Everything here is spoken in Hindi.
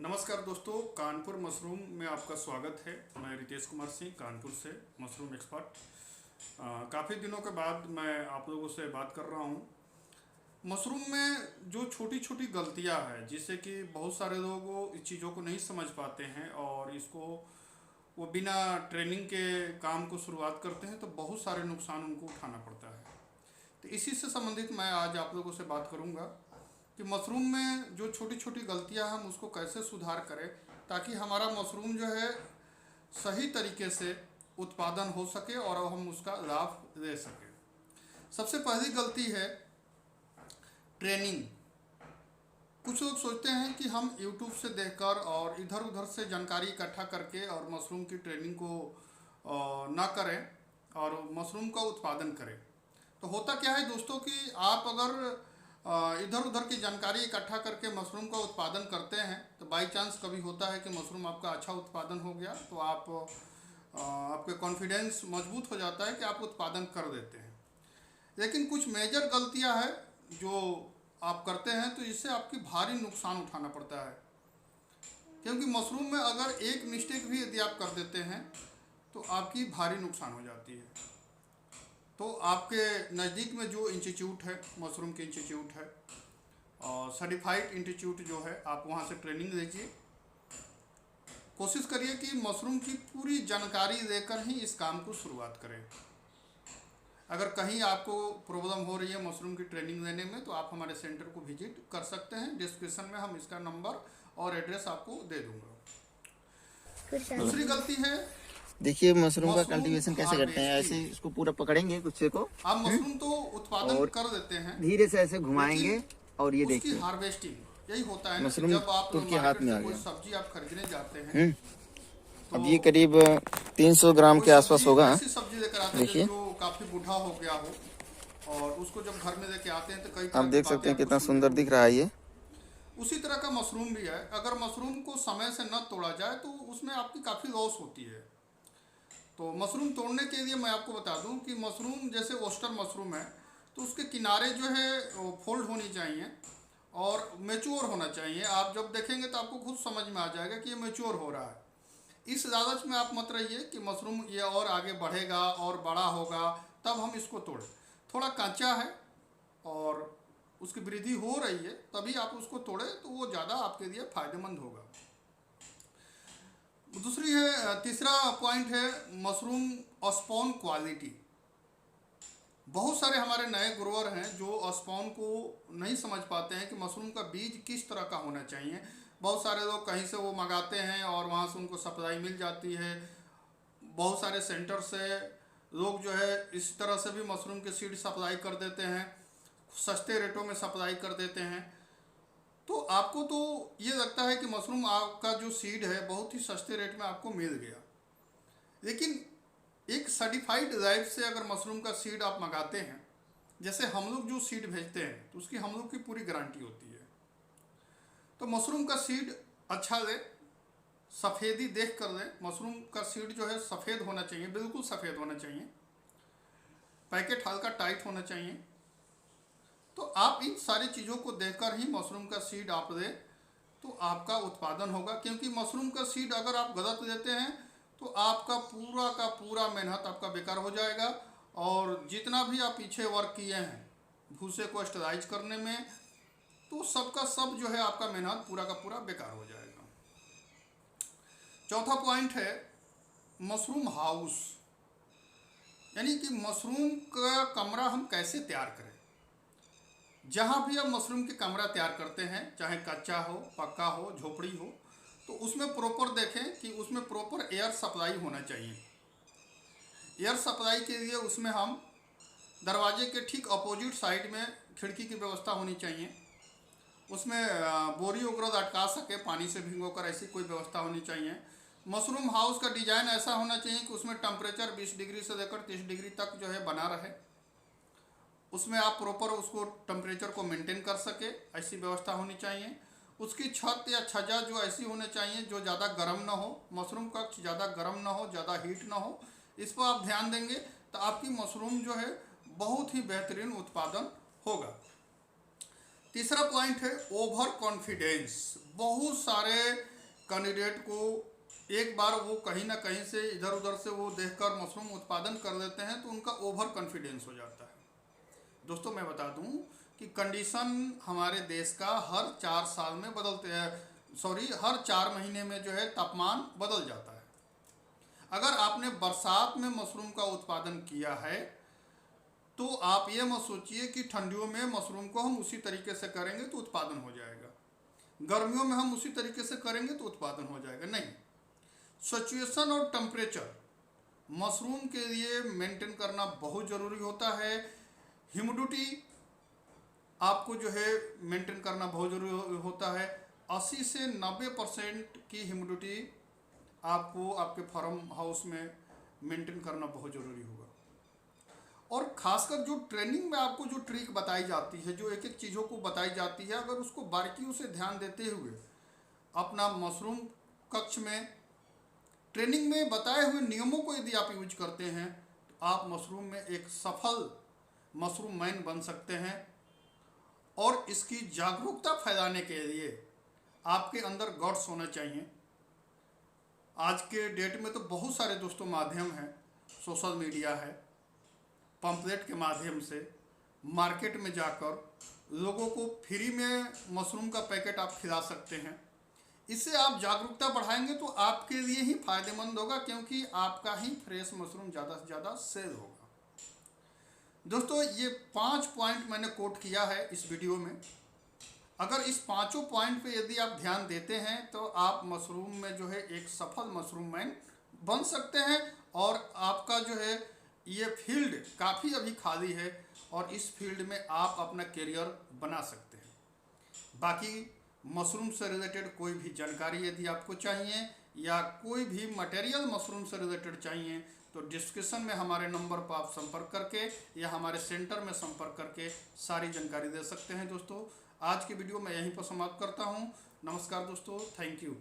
नमस्कार दोस्तों, कानपुर मशरूम में आपका स्वागत है। मैं रितेश कुमार सिंह कानपुर से मशरूम एक्सपर्ट। काफ़ी दिनों के बाद मैं आप लोगों से बात कर रहा हूँ। मशरूम में जो छोटी छोटी गलतियाँ हैं जिससे कि बहुत सारे लोग इस चीज़ों को नहीं समझ पाते हैं और इसको वो बिना ट्रेनिंग के काम को शुरुआत करते हैं तो बहुत सारे नुकसान उनको उठाना पड़ता है। तो इसी से संबंधित मैं आज आप लोगों से बात करूँगा कि मशरूम में जो छोटी छोटी गलतियां हम उसको कैसे सुधार करें ताकि हमारा मशरूम जो है सही तरीके से उत्पादन हो सके और हम उसका लाभ ले सकें। सबसे पहली गलती है ट्रेनिंग। कुछ लोग सोचते हैं कि हम YouTube से देखकर और इधर उधर से जानकारी इकट्ठा करके और मशरूम की ट्रेनिंग को ना करें और मशरूम का उत्पादन करें। तो होता क्या है दोस्तों कि आप अगर इधर उधर की जानकारी इकट्ठा करके मशरूम का उत्पादन करते हैं तो बाई चांस कभी होता है कि मशरूम आपका अच्छा उत्पादन हो गया तो आपके कॉन्फिडेंस मजबूत हो जाता है कि आप उत्पादन कर देते हैं। लेकिन कुछ मेजर गलतियां हैं जो आप करते हैं तो इससे आपकी भारी नुकसान उठाना पड़ता है, क्योंकि मशरूम में अगर एक मिस्टेक भी यदि आप कर देते हैं तो आपकी भारी नुकसान हो जाती है। तो आपके नज़दीक में जो इंस्टीट्यूट है, मशरूम के इंस्टीट्यूट है और सर्टिफाइड इंस्टीट्यूट जो है, आप वहाँ से ट्रेनिंग लीजिए। कोशिश करिए कि मशरूम की पूरी जानकारी लेकर ही इस काम को शुरुआत करें। अगर कहीं आपको प्रॉब्लम हो रही है मशरूम की ट्रेनिंग लेने में तो आप हमारे सेंटर को विजिट कर सकते हैं। डिस्क्रिप्शन में हम इसका नंबर और एड्रेस आपको दे दूँगा। दूसरी गलती है, देखिए मशरूम का कल्टीवेशन कैसे करते हैं। ऐसे इसको पूरा पकड़ेंगे गुच्छे को, आप मशरूम तो उत्पादन कर देते हैं, धीरे से ऐसे घुमाएंगे और ये देखिए हार्वेस्टिंग यही होता है मशरूम जब आप टूट के हाथ में आ गया। सब्जी आप खरीदने जाते हैं तो अब ये करीब 300 ग्राम के आसपास होगा। ऐसी सब्जी लेकर आते हैं जो काफी बूढ़ा हो गया हो और उसको जब घर में लेके आते हैं तो कई आप देख सकते हैं कितना सुंदर दिख रहा है ये। उसी तरह का मशरूम भी है। अगर मशरूम को समय से न तोड़ा जाए तो उसमें आपकी काफ़ी लॉस होती है। तो मशरूम तोड़ने के लिए मैं आपको बता दूं कि मशरूम जैसे ओस्टर मशरूम है तो उसके किनारे जो है फोल्ड होनी चाहिए और मैच्योर होना चाहिए। आप जब देखेंगे तो आपको खुद समझ में आ जाएगा कि ये मैच्योर हो रहा है। इस लालच में आप मत रहिए कि मशरूम ये और आगे बढ़ेगा और बड़ा होगा तब हम इसको तोड़ें। थोड़ा कच्चा है और उसकी वृद्धि हो रही है तभी आप उसको तोड़ें तो वो ज़्यादा आपके लिए फ़ायदेमंद होगा। तीसरा पॉइंट है मशरूम स्पॉन क्वालिटी। बहुत सारे हमारे नए ग्रोअर हैं जो स्पॉन को नहीं समझ पाते हैं कि मशरूम का बीज किस तरह का होना चाहिए। बहुत सारे लोग कहीं से वो मंगाते हैं और वहाँ से उनको सप्लाई मिल जाती है। बहुत सारे सेंटर से लोग जो है इस तरह से भी मशरूम के सीड सप्लाई कर देते हैं, सस्ते रेटों में सप्लाई कर देते हैं। तो आपको तो ये लगता है कि मशरूम आपका जो सीड है बहुत ही सस्ते रेट में आपको मिल गया, लेकिन एक सर्टिफाइड लाइफ से अगर मशरूम का सीड आप मंगाते हैं, जैसे हम लोग जो सीड भेजते हैं तो उसकी हम लोग की पूरी गारंटी होती है। तो मशरूम का सीड अच्छा ले, सफ़ेदी देख कर ले। मशरूम का सीड जो है सफ़ेद होना चाहिए, बिल्कुल सफ़ेद होना चाहिए। पैकेट हल्का टाइट होना चाहिए। तो आप इन सारी चीज़ों को देखकर ही मशरूम का सीड आप लें तो आपका उत्पादन होगा, क्योंकि मशरूम का सीड अगर आप गलत लेते हैं तो आपका पूरा का पूरा मेहनत आपका बेकार हो जाएगा और जितना भी आप पीछे वर्क किए हैं भूसे को स्टराइज करने में तो सबका सब जो है आपका मेहनत पूरा का पूरा बेकार हो जाएगा। चौथा पॉइंट है मशरूम हाउस, यानी कि मशरूम का कमरा हम कैसे तैयार करें। जहाँ भी आप मशरूम के कमरा तैयार करते हैं, चाहे कच्चा हो, पक्का हो, झोपड़ी हो, तो उसमें प्रॉपर देखें कि उसमें प्रॉपर एयर सप्लाई होना चाहिए। एयर सप्लाई के लिए उसमें हम दरवाजे के ठीक अपोजिट साइड में खिड़की की व्यवस्था होनी चाहिए। उसमें बोरी वगैरह लटका सके पानी से भिगोकर, ऐसी कोई व्यवस्था होनी चाहिए। मशरूम हाउस का डिज़ाइन ऐसा होना चाहिए कि उसमें टेम्परेचर 20 डिग्री से लेकर 30 डिग्री तक जो है बना रहे। उसमें आप प्रॉपर उसको टेम्परेचर को मेंटेन कर सके, ऐसी व्यवस्था होनी चाहिए। उसकी छत या छज्जा जो ऐसी होनी चाहिए जो ज़्यादा गर्म ना हो, मशरूम कक्ष ज़्यादा गर्म ना हो, ज़्यादा हीट ना हो। इस पर आप ध्यान देंगे तो आपकी मशरूम जो है बहुत ही बेहतरीन उत्पादन होगा। तीसरा पॉइंट है ओवर कॉन्फिडेंस। बहुत सारे कैंडिडेट को एक बार वो कहीं ना कहीं से इधर उधर से वो देखकर मशरूम उत्पादन कर देते हैं तो उनका ओवर कॉन्फिडेंस हो जाता है। दोस्तों मैं बता दूं कि कंडीशन हमारे देश का हर 4 साल में हर 4 महीने में जो है तापमान बदल जाता है। अगर आपने बरसात में मशरूम का उत्पादन किया है तो आप ये मत सोचिए कि ठंडियों में मशरूम को हम उसी तरीके से करेंगे तो उत्पादन हो जाएगा, गर्मियों में हम उसी तरीके से करेंगे तो उत्पादन हो जाएगा। नहीं, सिचुएशन और टेम्परेचर मशरूम के लिए मेंटेन करना बहुत ज़रूरी होता है। ह्यूमिडिटी आपको जो है मेंटेन करना बहुत ज़रूरी होता है। 80 से 90% की ह्यूमिडिटी आपको आपके फार्म हाउस में मेंटेन करना बहुत ज़रूरी होगा। और ख़ासकर जो ट्रेनिंग में आपको जो ट्रिक बताई जाती है, जो एक एक चीज़ों को बताई जाती है, अगर उसको बारीकियों से ध्यान देते हुए अपना मशरूम कक्ष में ट्रेनिंग में बताए हुए नियमों को यदि आप यूज करते हैं तो आप मशरूम में एक सफल मशरूम मैन बन सकते हैं। और इसकी जागरूकता फैलाने के लिए आपके अंदर गट्स होना चाहिए। आज के डेट में तो बहुत सारे दोस्तों माध्यम हैं, सोशल मीडिया है, पंपलेट के माध्यम से मार्केट में जाकर लोगों को फ्री में मशरूम का पैकेट आप खिला सकते हैं। इससे आप जागरूकता बढ़ाएंगे तो आपके लिए ही फायदेमंद होगा, क्योंकि आपका ही फ्रेश मशरूम ज़्यादा से ज़्यादा सेल होगा। दोस्तों ये 5 पॉइंट मैंने कोट किया है इस वीडियो में। अगर इस 5 पॉइंट पे यदि आप ध्यान देते हैं तो आप मशरूम में जो है एक सफल मशरूम मैन बन सकते हैं। और आपका जो है ये फील्ड काफ़ी अभी खाली है और इस फील्ड में आप अपना करियर बना सकते हैं। बाकी मशरूम से रिलेटेड कोई भी जानकारी यदि आपको चाहिए या कोई भी मटेरियल मशरूम से रिलेटेड चाहिए तो डिस्क्रिप्शन में हमारे नंबर पर आप संपर्क करके या हमारे सेंटर में संपर्क करके सारी जानकारी दे सकते हैं। दोस्तों आज की वीडियो मैं यहीं पर समाप्त करता हूं। नमस्कार दोस्तों, थैंक यू।